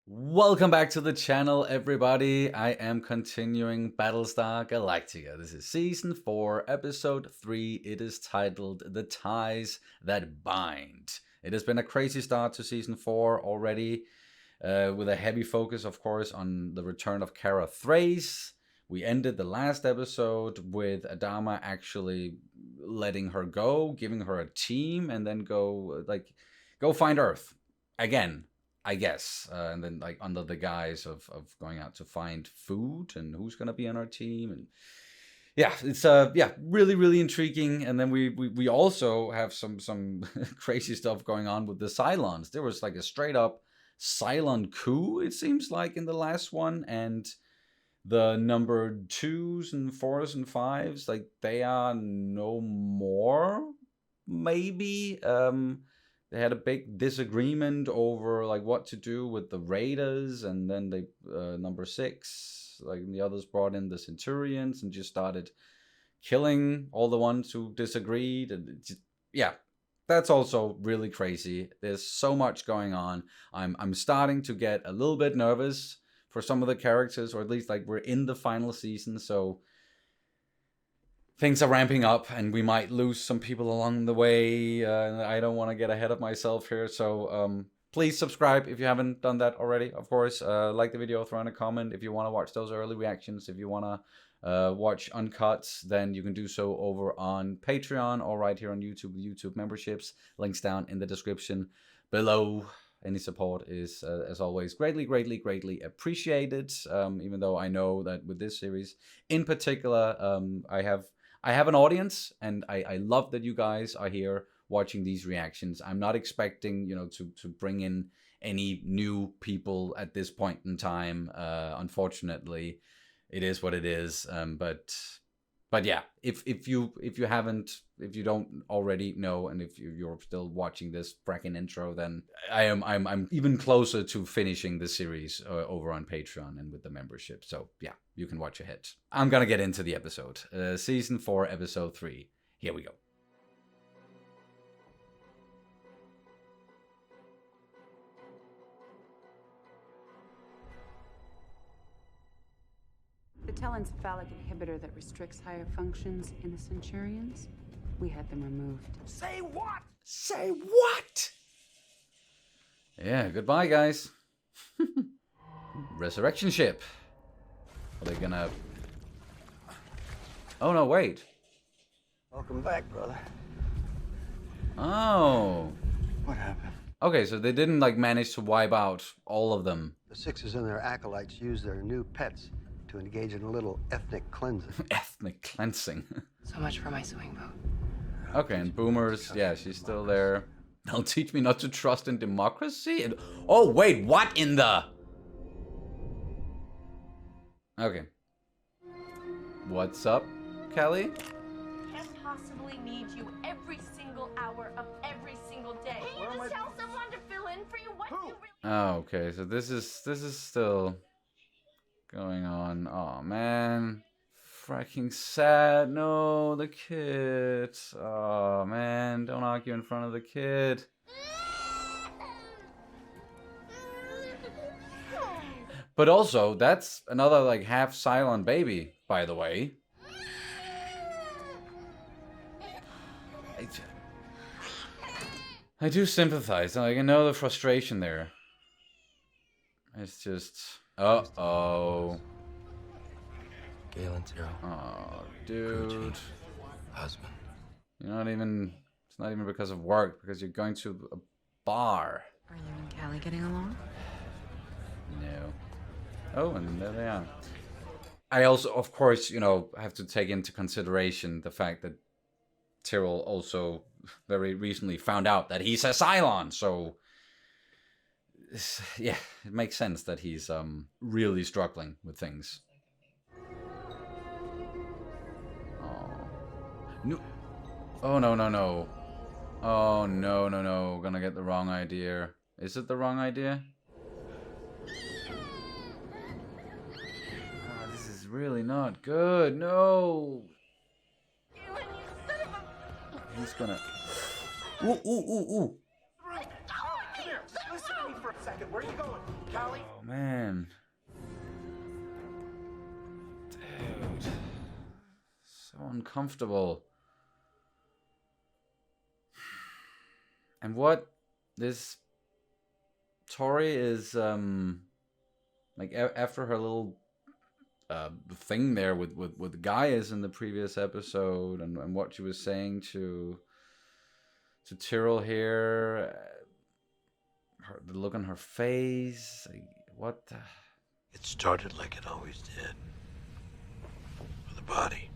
Welcome back to the channel, everybody. I am continuing Battlestar Galactica. This is Season 4, Episode 3. It is titled The Ties That Bind. It has been a crazy start to Season 4 already, with a heavy focus, of course, on the return of Kara Thrace. We ended the last episode with Adama actually letting her go, giving her a team, and then go find Earth again, I guess, and then under the guise of going out to find food and who's gonna be on our team, and yeah, it's really intriguing. And then we also have some crazy stuff going on with the Cylons. There was like a straight up Cylon coup, it seems like, in the last one, and the number 2s and 4s and 5s, like, they are no more, maybe. They had a big disagreement over like what to do with the Raiders, and then they number 6, like the others, brought in the Centurions and just started killing all the ones who disagreed. And yeah, that's also really crazy. There's so much going on. I'm starting to get a little bit nervous for some of the characters, or at least like we're in the final season, so things are ramping up and we might lose some people along the way. I don't want to get ahead of myself here, so please subscribe if you haven't done that already, of course. Like the video, throw in a comment if you want to watch those early reactions. If you want to watch uncuts, then you can do so over on Patreon or right here on YouTube, YouTube memberships. Links down in the description below. Any support is, as always, greatly appreciated. Even though I know that with this series in particular, I have an audience, and I love that you guys are here watching these reactions. I'm not expecting, to bring in any new people at this point in time. Unfortunately, it is what it is. But yeah, if you don't already know, and if you're still watching this fracking intro, then I'm even closer to finishing the series over on Patreon and with the membership. So yeah, you can watch ahead. I'm gonna get into the episode. Season 4, Episode 3. Here we go. The telencephalic inhibitor that restricts higher functions in the Centurions, we had them removed. Say what? Say what? Yeah, goodbye, guys. Resurrection ship. Are they gonna... Oh, no, wait. Welcome back, brother. Oh. What happened? Okay, so they didn't, manage to wipe out all of them. The Sixers and their acolytes used their new pets to engage in a little ethnic cleansing. Ethnic cleansing. So much for my swing vote. Okay, and Boomer's, yeah, she's still there. They'll teach me not to trust in democracy? And, oh, wait, what in the... Okay. What's up, Kelly? Can't possibly need you every single hour of every single day. Can you just tell someone to fill in for you what you really... Oh, okay, so this is still going on. Oh, man. Fracking sad. No, the kid. Oh, man. Don't argue in front of the kid. But also, that's another, half Cylon baby, by the way. I do sympathize. I know the frustration there. It's just... Uh-oh. Galen Tyrrell. Oh, dude. Husband. You're not even... It's not even because of work, because you're going to a bar. Are you and Callie getting along? No. Oh, and there they are. I also, of course, have to take into consideration the fact that Tyrrell also very recently found out that he's a Cylon, so... Yeah, it makes sense that he's really struggling with things. Oh. No. Oh, no. Oh, no. Gonna get the wrong idea. Is it the wrong idea? Oh, this is really not good. No. He's gonna... Ooh. Listen to me for a second. Where are you going? Callie? Oh uncomfortable. And what this Tori is like after her little thing there with Gaius in the previous episode, and what she was saying to Tyrell here, the look on her face, like, what the... It started like it always did. With a body.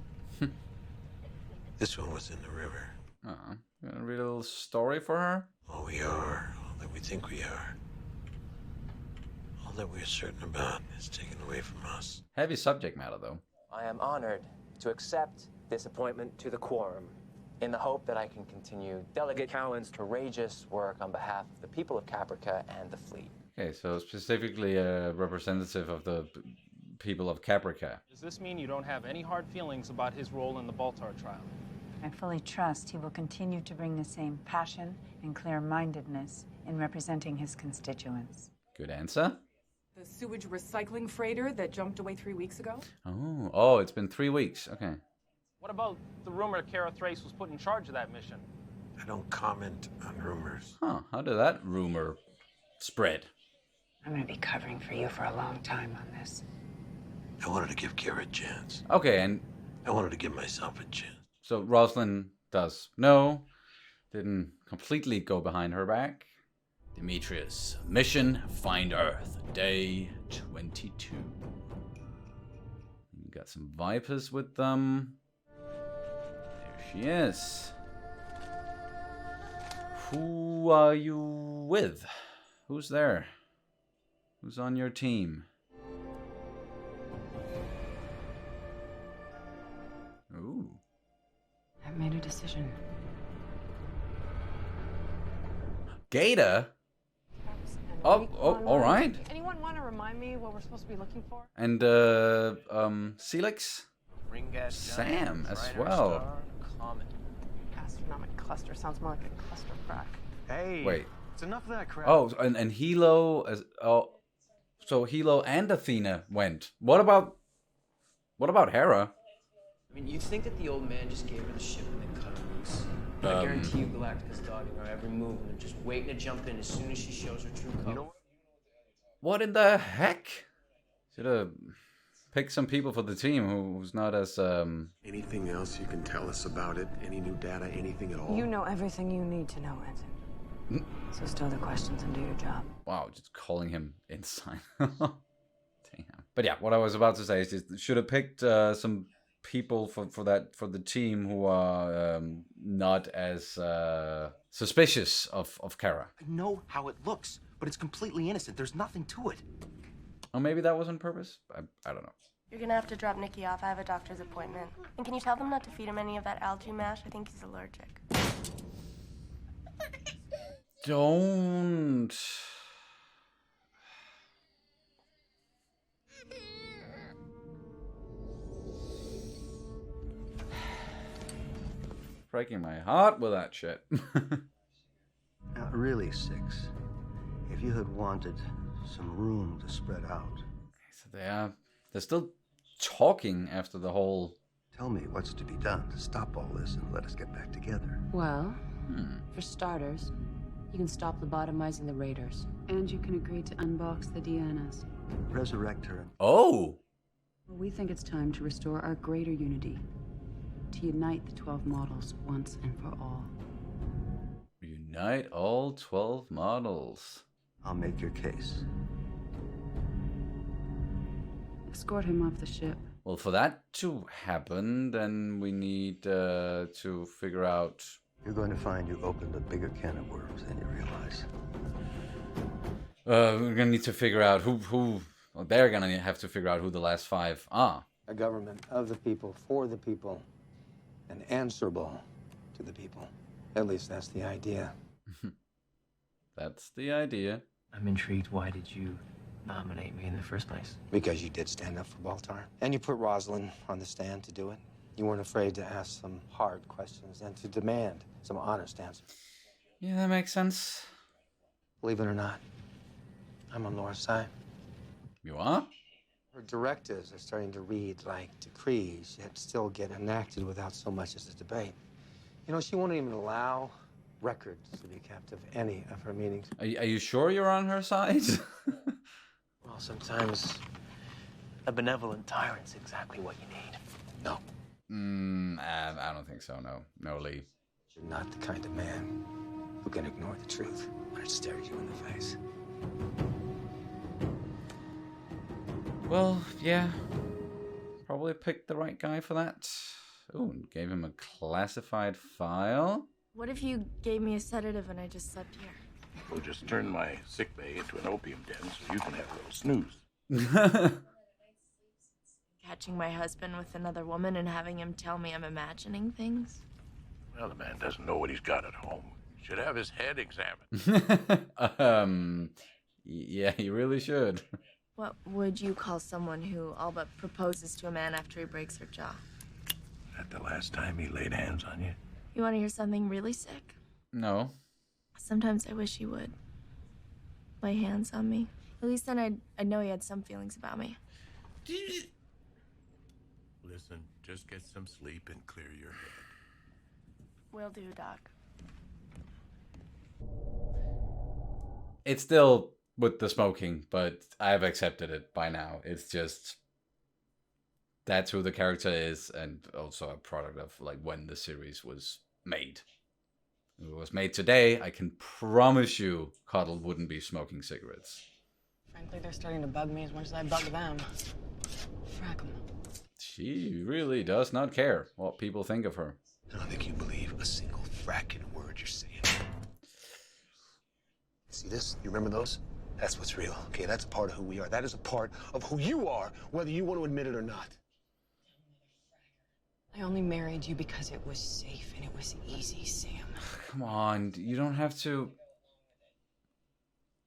This one was in the river. You gonna read a little story for her? All we are, all that we think we are, all that we are certain about is taken away from us. Heavy subject matter, though. I am honored to accept this appointment to the quorum in the hope that I can continue Delegate Cowan's courageous work on behalf of the people of Caprica and the fleet. Okay, so specifically a representative of the people of Caprica. Does this mean you don't have any hard feelings about his role in the Baltar trial? I fully trust he will continue to bring the same passion and clear-mindedness in representing his constituents. Good answer. The sewage recycling freighter that jumped away 3 weeks ago? Oh, it's been 3 weeks. Okay. What about the rumor Kara Thrace was put in charge of that mission? I don't comment on rumors. Huh, how did that rumor spread? I'm going to be covering for you for a long time on this. I wanted to give Kara a chance. Okay, and I wanted to give myself a chance. so Rosalind does know, didn't completely go behind her back. Demetrius, mission find Earth, day 22. We got some Vipers with them. There she is. Who are you with? Who's there? Who's on your team? Ooh. I've made a decision. Gator? Oh, all right. Anyone want to remind me what we're supposed to be looking for? And Celix? Sam as well. Astronomic cluster sounds more like a cluster crack. Hey, Wait. it's enough of that crap. Oh, and Hilo as so Hilo and Athena went. What about Hera? I mean, you'd think that the old man just gave her the ship and then cut her loose. But I guarantee you Galactica's dogging her every move and they're just waiting to jump in as soon as she shows her true color. What in the heck? Should have picked some people for the team who's not as Anything else you can tell us about it? Any new data? Anything at all? You know everything you need to know, Ensign. So stow the questions and do your job. Wow, just calling him inside. Damn. But yeah, what I was about to say is just should have picked some people for the team who are not as suspicious of Kara. I know how it looks, but it's completely innocent. There's nothing to it. Or maybe that was on purpose. I don't know. You're gonna have to drop Nikki off. I have a doctor's appointment. And can you tell them not to feed him any of that algae mash? I think he's allergic. Don't. Breaking my heart with that shit. Now, really, Six, if you had wanted some room to spread out. So they're still talking after the whole... Tell me what's to be done to stop all this and let us get back together. Well, for starters, you can stop lobotomizing the raiders. And you can agree to unbox the Deannas. Resurrect her. Oh! We think it's time to restore our greater unity. To unite the 12 models once and for all. Unite all 12 models. I'll make your case. Escort him off the ship. Well, for that to happen, then we need to figure out... You're going to find you opened a bigger can of worms than you realize. We're gonna need to figure out who well, they're gonna have to figure out who the last 5 are. A government of the people, for the people, and answerable to the people. At least that's the idea. That's the idea. I'm intrigued. Why did you nominate me in the first place? Because you did stand up for Baltar. And you put Rosalind on the stand to do it. You weren't afraid to ask some hard questions and to demand some honest answers. Yeah, that makes sense. Believe it or not, I'm on Laura's side. You are? Her directives are starting to read like decrees, yet still get enacted without so much as a debate. You know, she won't even allow records to be kept of any of her meetings. Are you sure you're on her side? Well, sometimes a benevolent tyrant's exactly what you need. No. I don't think so, no. No, Lee. You're not the kind of man who can ignore the truth when it stares you in the face. Well, yeah. Probably picked the right guy for that. Ooh, and gave him a classified file. What if you gave me a sedative and I just slept here? We'll just turn my sick bay into an opium den so you can have a little snooze. Catching my husband with another woman and having him tell me I'm imagining things? Well, the man doesn't know what he's got at home. He should have his head examined. Yeah, he really should. What would you call someone who all but proposes to a man after he breaks her jaw? That the last time he laid hands on you? You want to hear something really sick? No. Sometimes I wish he would. Lay hands on me. At least then I'd know he had some feelings about me. Listen, just get some sleep and clear your head. Will do, Doc. It's still with the smoking, but I've accepted it by now. It's just... that's who the character is, and also a product of like when the series was made. If it was made today, I can promise you Cuddle wouldn't be smoking cigarettes. Frankly, they're starting to bug me as much as I bug them. Frack 'em. She really does not care what people think of her. I don't think you believe a single fracking word you're saying. See this? You remember those? That's what's real, okay? That's a part of who we are. That is a part of who you are, whether you want to admit it or not. I only married you because it was safe and it was easy, Sam. Come on, you don't have to...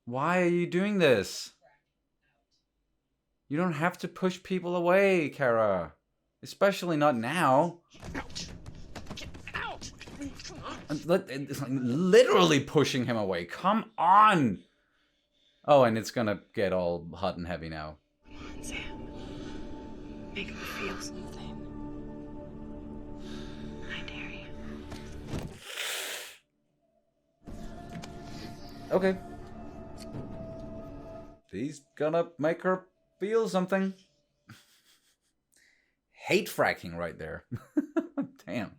Why are you doing this? You don't have to push people away, Kara. Especially not now. Ouch! Get out! Come on! It's like literally pushing him away. Come on! Oh, and it's gonna get all hot and heavy now. Come on, Sam. Make me feel something. I dare you. Okay. He's gonna make her feel something. Hate fracking right there. Damn.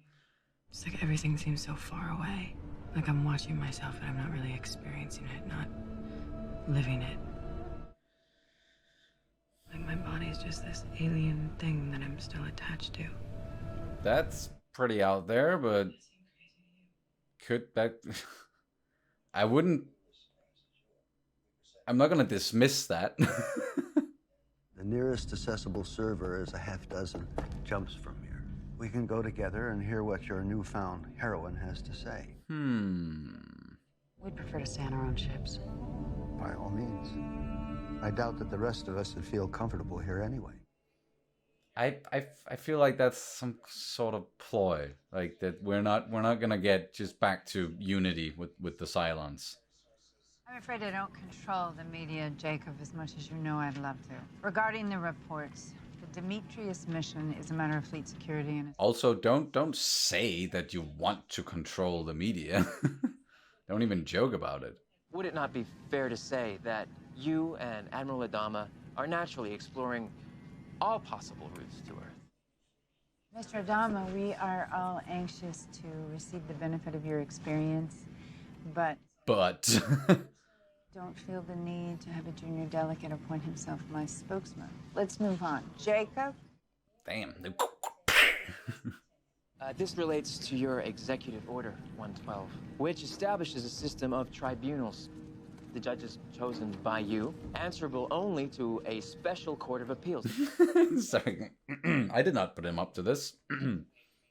It's like everything seems so far away. Like I'm watching myself and I'm not really experiencing it, not living it. Like my body's just this alien thing that I'm still attached to. That's pretty out there, but could that... I'm not gonna dismiss that. The nearest accessible server is a half dozen jumps from here. We can go together and hear what your newfound heroine has to say. We'd prefer to stay on our own ships. By all means. I doubt that the rest of us would feel comfortable here anyway. I feel like that's some sort of ploy, like that we're not gonna get just back to unity with the Cylons. I'm afraid I don't control the media, Jacob, as much as you know I'd love to. Regarding the reports, the Demetrius mission is a matter of fleet security and... Also, don't say that you want to control the media. Don't even joke about it. Would it not be fair to say that you and Admiral Adama are naturally exploring all possible routes to Earth? Mr. Adama, we are all anxious to receive the benefit of your experience, but don't feel the need to have a junior delegate appoint himself my spokesman. Let's move on. Jacob? Damn. This relates to your Executive Order 112, which establishes a system of tribunals. The judges chosen by you, answerable only to a special court of appeals. Sorry, I did not put him up to this.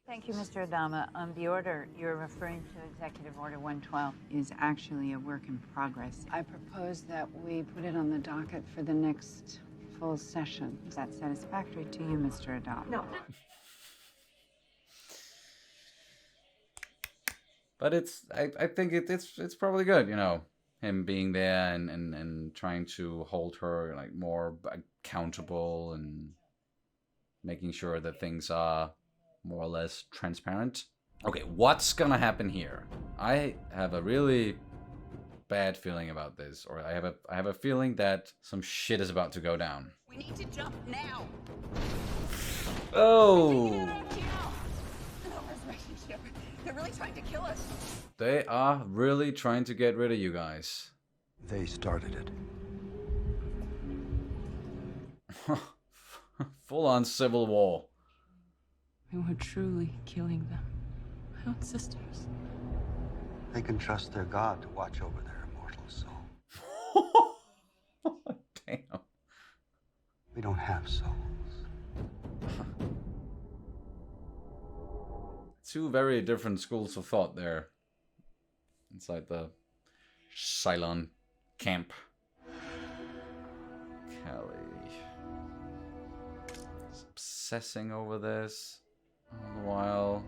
Thank you, Mr. Adama. The order you're referring to, Executive Order 112, is actually a work in progress. I propose that we put it on the docket for the next full session. Is that satisfactory to you, Mr. Adama? No. But I think it's probably good, you know. him being there and trying to hold her like more accountable and making sure that things are more or less transparent. Okay, what's gonna happen here? I have a really bad feeling about this, or I have a feeling that some shit is about to go down. We need to jump now. Oh! They're really trying to kill us. They are really trying to get rid of you guys. They started it. Full-on civil war. We were truly killing them. My own sisters. They can trust their God to watch over their immortal soul. Damn. We don't have souls. Two very different schools of thought there. Inside the Cylon camp. Kelly. Is obsessing over this all the while.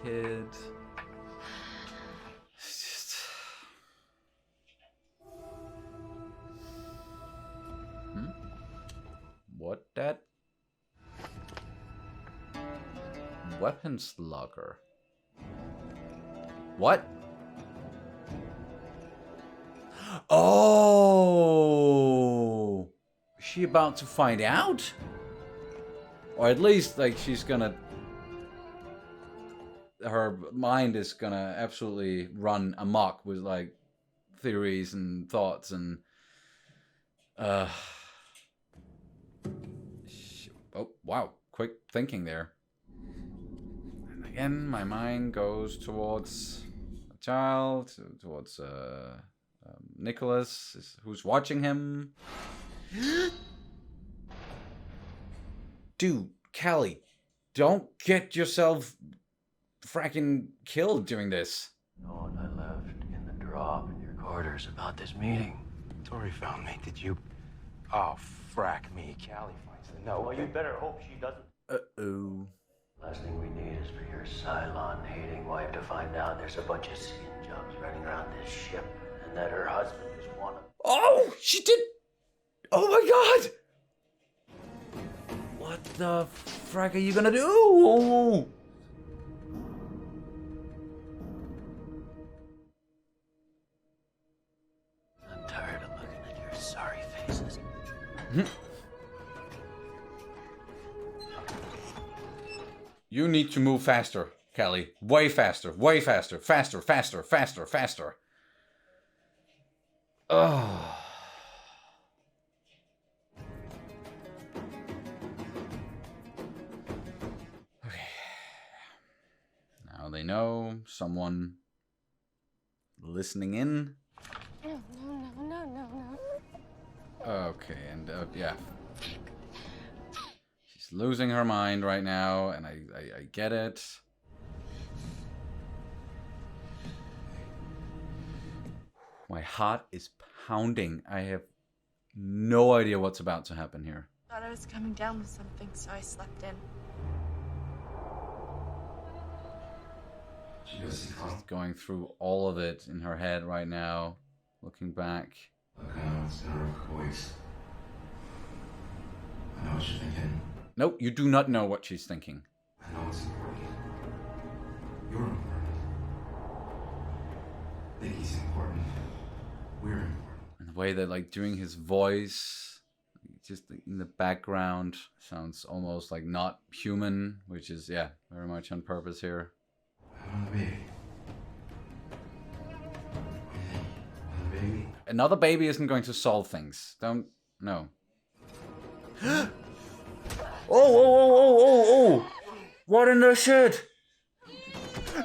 Kid. It's just... What, Dad? Weapons locker. What? Oh! Is she about to find out? Or at least, like, she's gonna... Her mind is gonna absolutely run amok with, like, theories and thoughts and... Oh, wow. Quick thinking there. And again, my mind goes towards a child, towards Nicholas, who's watching him. Dude, Callie, don't get yourself fracking killed doing this. No one I left in the drop in your quarters about this meeting. Tori found me. Did you? Oh, frack me. Callie finds the note. Well, you better hope she doesn't. Uh-oh. Last thing we need is for your Cylon-hating wife to find out there's a bunch of skin jobs running around this ship and that her husband is one of... Oh, she did... Oh my god! What the frack are you gonna do? Oh. I'm tired of looking at your sorry faces. You need to move faster, Kelly. Way faster, way faster, faster, faster, faster, faster. Oh. Okay. Now they know someone listening in. No. Okay, and yeah. She's losing her mind right now, and I get it. My heart is pounding. I have no idea what's about to happen here. Thought I was coming down with something, so I slept in. She's going through all of it in her head right now, looking back. Look, I know it's not a voice. I know what you're thinking. Nope, you do not know what she's thinking. I know it's important. You're important. Vicky's important. We're important. And the way that, like, doing his voice, just in the background, sounds almost like not human, which is, yeah, very much on purpose here. I want a baby. Baby. Another baby isn't going to solve things. Don't... No. Oh! What in the shit?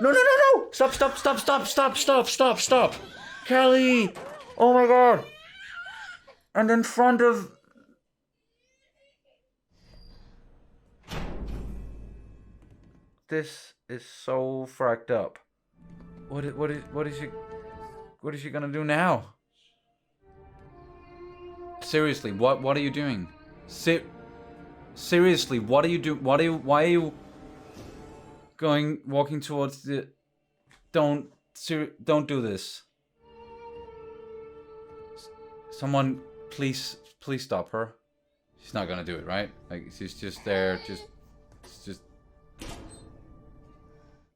No! Stop! Kelly! Oh my god! And in front of... This is so fracked up. What is she gonna do now? Seriously, what are you doing? Seriously, what are you doing? Why are you walking towards the... Don't don't do this. Someone, please stop her. She's not gonna do it, right? Like, she's just there, just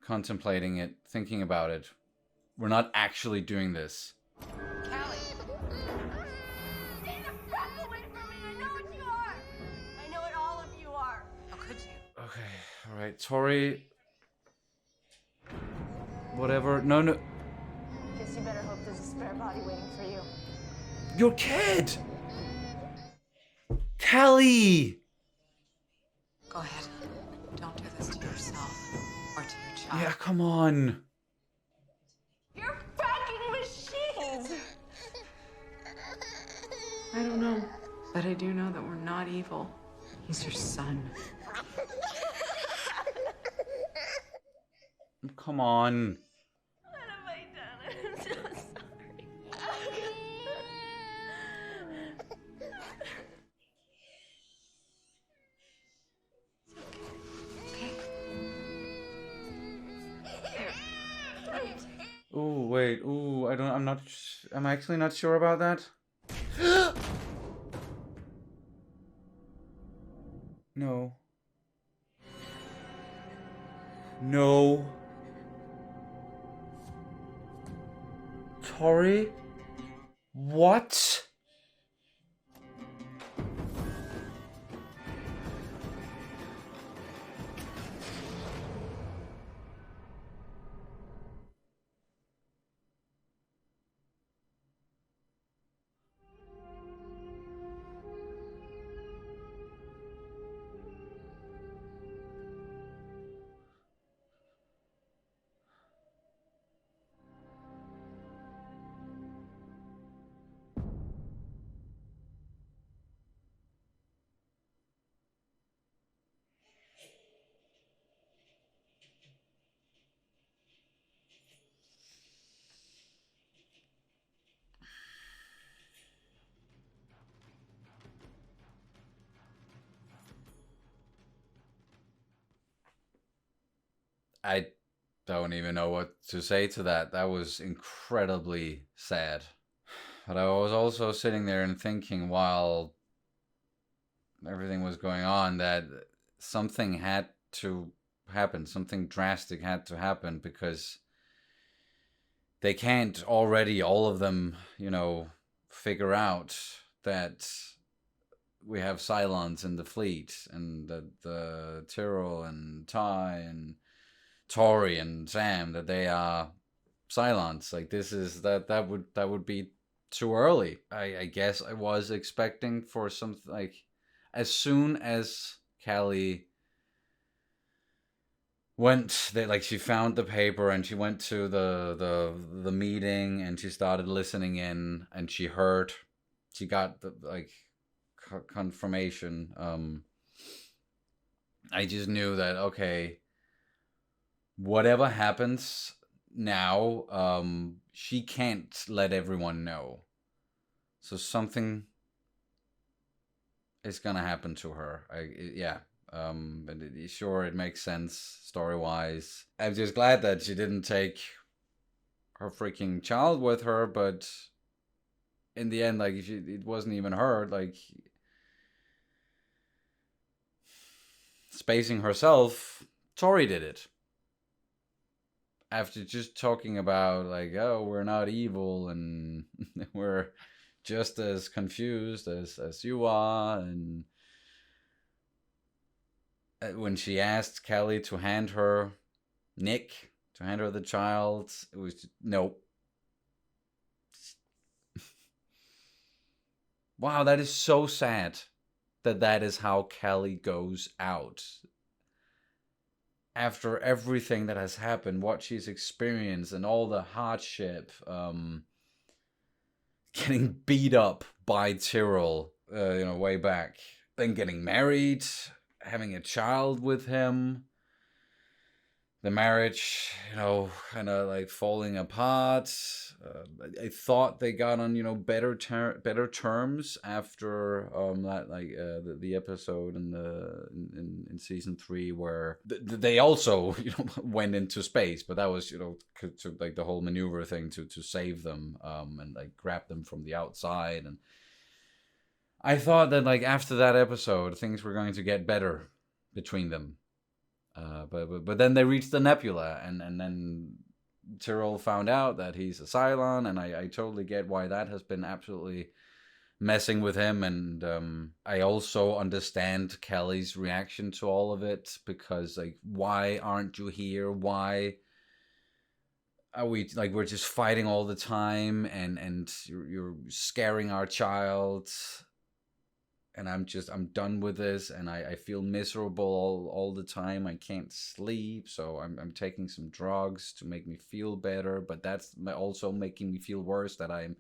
contemplating it, thinking about it. We're not actually doing this. Callie! Stay the fuck away from me! I know what you are! I know what all of you are! How could you? Okay, alright, Tori. Whatever. No. Guess you better hope there's a spare body waiting for you. Your kid! Callie! Go ahead. Don't do this to yourself or to your child. Yeah, come on. You're fucking machines! I don't know, but I do know that we're not evil. He's your son. Come on. What have I done? I'm so sorry. Ooh, wait. Ooh, I'm actually not sure about that. No. No. Tori? What? I don't even know what to say to that. That was incredibly sad. But I was also sitting there and thinking while everything was going on that something had to happen. Something drastic had to happen because they can't already, all of them, figure out that we have Cylons in the fleet and that the Tyrell and Ty and Tori and Sam, that they are Cylons. Like, this is that would be too early. I guess I was expecting for something like as soon as Callie went, she found the paper and she went to the meeting and she started listening in and she got the confirmation. I just knew that, okay, whatever happens now, she can't let everyone know. So something is gonna happen to her. But sure, it makes sense story-wise. I'm just glad that she didn't take her freaking child with her, but in the end, it wasn't even her. Spacing herself, Tori did it. After just talking about, oh, we're not evil and we're just as confused as you are, and when she asked Callie to hand her the child, it was just, nope. Wow, that is so sad that is how Callie goes out. After everything that has happened, what she's experienced and all the hardship, getting beat up by Tyrell, way back, then getting married, having a child with him, the marriage, kind of like falling apart. I thought they got on, better terms after that, like the episode in season 3 where they also went into space, but that was to, like the whole maneuver thing to save them and like grab them from the outside. And I thought that like after that episode things were going to get better between them. But then they reached the nebula, and then Tyrell found out that he's a Cylon, and I totally get why that has been absolutely messing with him. And I also understand Kelly's reaction to all of it, because like, why aren't you here? Why are we like, we're just fighting all the time, and you're scaring our child. And I'm done with this, and I feel miserable all the time. I can't sleep, so I'm taking some drugs to make me feel better, but that's also making me feel worse that I'm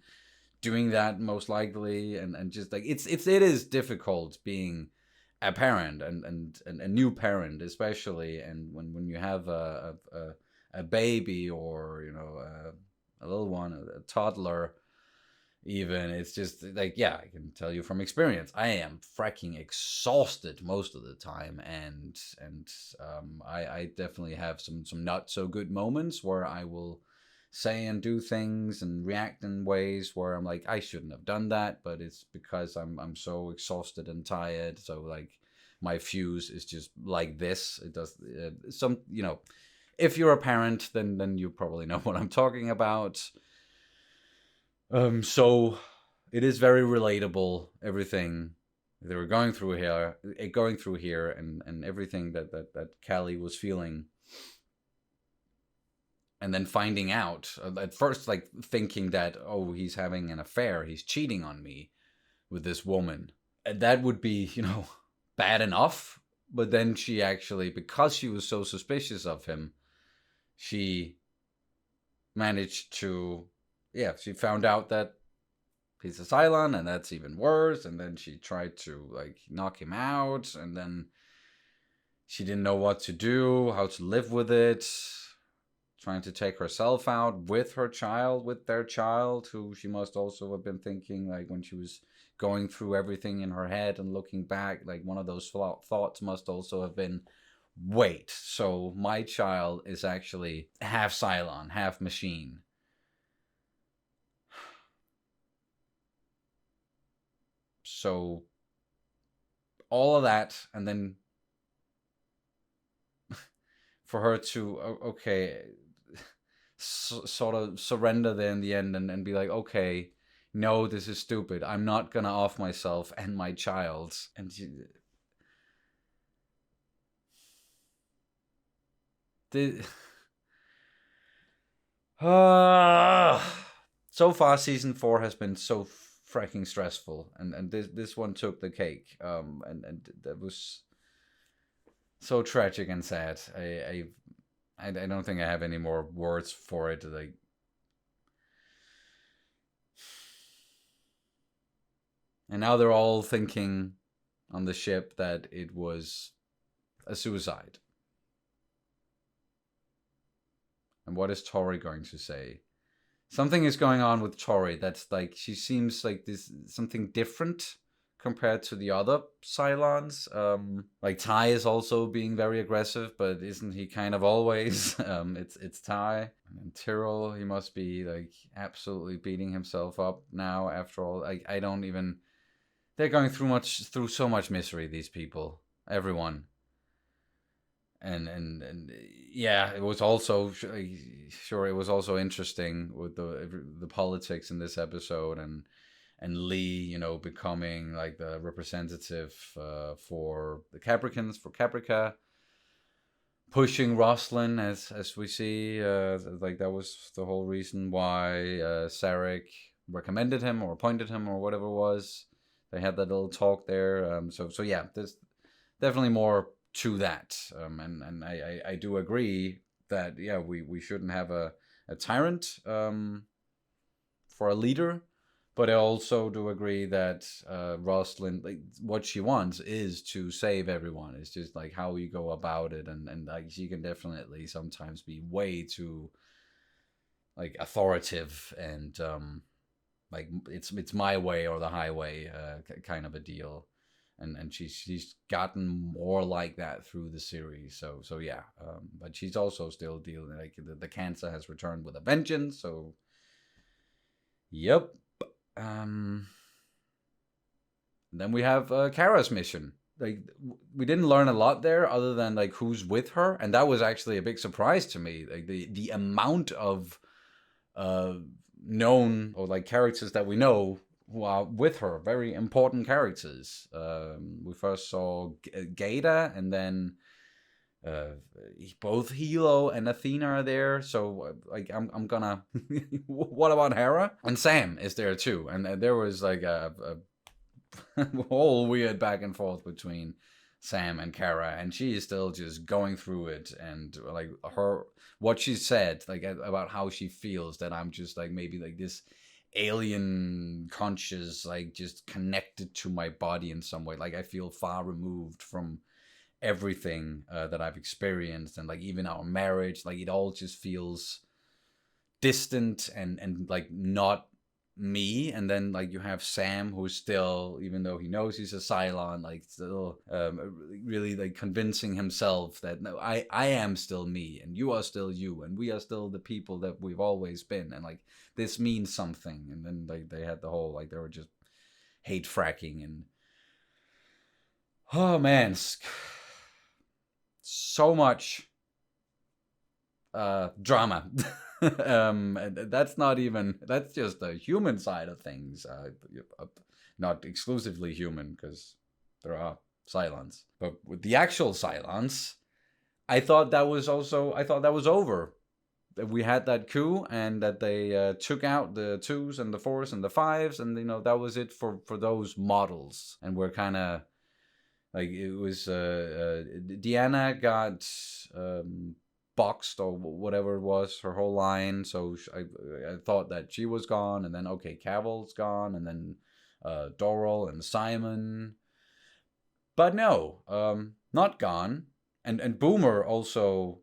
doing that most likely. And just like it is difficult being a parent and a new parent, especially, and when you have a baby, or a little one, a toddler. Even, it's just like, yeah, I can tell you from experience, I am fracking exhausted most of the time, and I definitely have some not so good moments where I will say and do things and react in ways where I'm like, I shouldn't have done that, but it's because I'm so exhausted and tired. So like, my fuse is just like this. It does if you're a parent, then you probably know what I'm talking about. So it is very relatable, everything they were going through here, and everything that Callie was feeling. And then finding out, at first, like thinking that, oh, he's having an affair, he's cheating on me with this woman. And that would be, bad enough. But then she actually, because she was so suspicious of him, she managed to, she found out that he's a Cylon, and that's even worse. And then she tried to like knock him out, and then she didn't know what to do, how to live with it, trying to take herself out with their child, who she must also have been thinking, like, when she was going through everything in her head and looking back, like one of those thoughts must also have been, wait, so my child is actually half Cylon, half machine. So all of that, and then for her to sort of surrender there in the end, and be like, okay, no, this is stupid, I'm not gonna off myself and my child. And so far season 4 has been so freaking stressful, and this one took the cake, and that was so tragic and sad. I don't think I have any more words for it. Like, and now they're all thinking on the ship that it was a suicide. And what is Tori going to say? Something is going on with Tori that's like, she seems like this something different compared to the other Cylons. Like, Ty is also being very aggressive, but isn't he kind of always? It's Ty. And Tyrell, he must be like absolutely beating himself up now after all. I don't even, they're going through so much misery, these people, everyone. And yeah, it was also sure, it was also interesting with the politics in this episode, and Lee, becoming like the representative for the Capricorns, for Caprica, pushing Roslin, as we see, like that was the whole reason why Sarek recommended him or appointed him or whatever it was. They had that little talk there. So yeah, there's definitely more to that, and I do agree that we shouldn't have a tyrant for a leader, But I also do agree that Rosalind, like, what she wants is to save everyone. It's just like how you go about it, and like she can definitely sometimes be way too like authoritative and like it's my way or the highway kind of a deal. And she's gotten more like that through the series. So yeah, but she's also still dealing, like, the cancer has returned with a vengeance. So yep. Then we have Kara's mission. Like, we didn't learn a lot there other than like who's with her, and that was actually a big surprise to me. Like the amount of known, or like characters that we know who are with her, very important characters. We first saw Gata, and then both Hilo and Athena are there. So like I'm gonna what about Hera? And Sam is there too, and there was like a whole weird back and forth between Sam and Kara, and she is still just going through it, and like what she said, like about how she feels, that I'm just like maybe like this alien conscious, like just connected to my body in some way. Like I feel far removed from everything that I've experienced, and like even our marriage, like it all just feels distant and like not me. And then like you have Sam, who's still, even though he knows he's a Cylon, like still really like convincing himself that no, I am still me, and you are still you, and we are still the people that we've always been, and like this means something. And then like they had the whole, like they were just hate fracking, and oh man, so much drama. That's not even, that's just the human side of things, not exclusively human, because there are Cylons. But with the actual Cylons, I thought that was over. That we had that coup, and that they took out the 2s and the 4s and the 5s, and you know that was it for those models. And we're kind of like, it was Deanna got boxed or whatever it was, her whole line. So I thought that she was gone, and then okay, Cavill's gone, and then Doral and Simon. But no, not gone. And Boomer also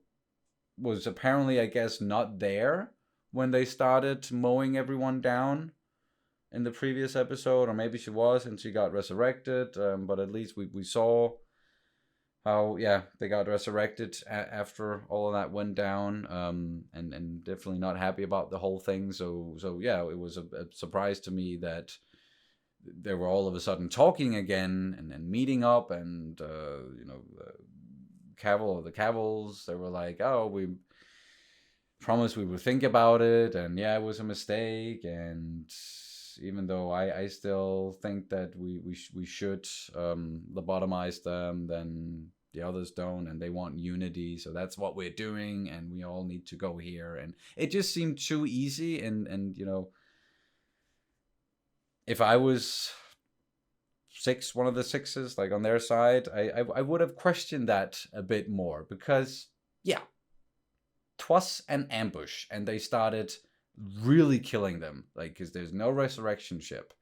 was apparently, I guess, not there when they started mowing everyone down in the previous episode, or maybe she was and she got resurrected. But at least we saw how, yeah, they got resurrected after all of that went down, and definitely not happy about the whole thing. So yeah, it was a surprise to me that they were all of a sudden talking again and meeting up, and you know, the Cavills, they were like, oh, we promised we would think about it, and yeah, it was a mistake. And even though I still think that we should lobotomize them, then the others don't, and they want unity, so that's what we're doing, and we all need to go here. And it just seemed too easy. And you know, if I was one of the 6s, like on their side, I would have questioned that a bit more, because yeah, 'twas an ambush, and they started really killing them, like, because there's no resurrection ship,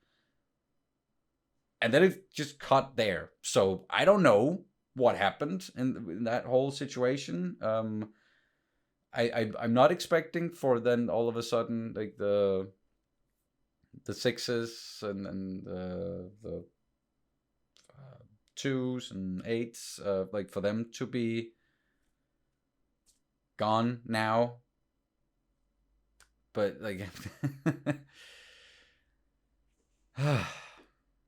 and then it just cut there. So I don't know what happened in that whole situation. I'm not expecting for then all of a sudden, like the 6s and the 2s and 8s, like for them to be gone now. But like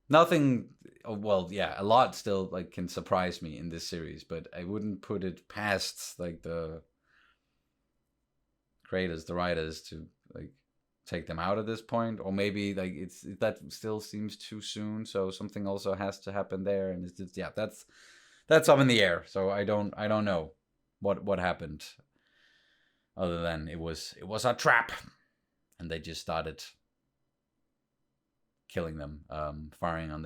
nothing, well, yeah, a lot still like can surprise me in this series, but I wouldn't put it past like the creators, the writers, to like take them out at this point. Or maybe like that still seems too soon, so something also has to happen there. And it's just, yeah, that's up in the air. So I don't know what happened, other than it was a trap, and they just started killing them, firing on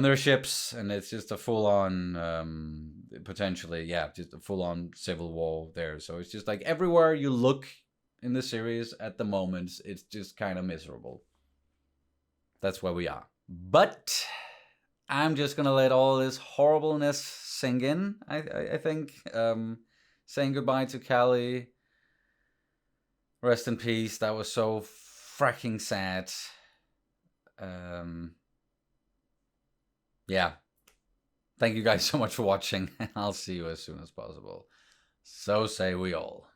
their ships, and it's just a full-on, potentially, yeah, just a full-on civil war there. So it's just like everywhere you look in the series at the moment, it's just kind of miserable. that's where we are. But I'm just gonna let all this horribleness sink in, I think. Saying goodbye to Callie. Rest in peace. That was so fracking sad. Yeah. Thank you guys so much for watching, and I'll see you as soon as possible. So say we all.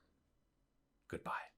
Goodbye.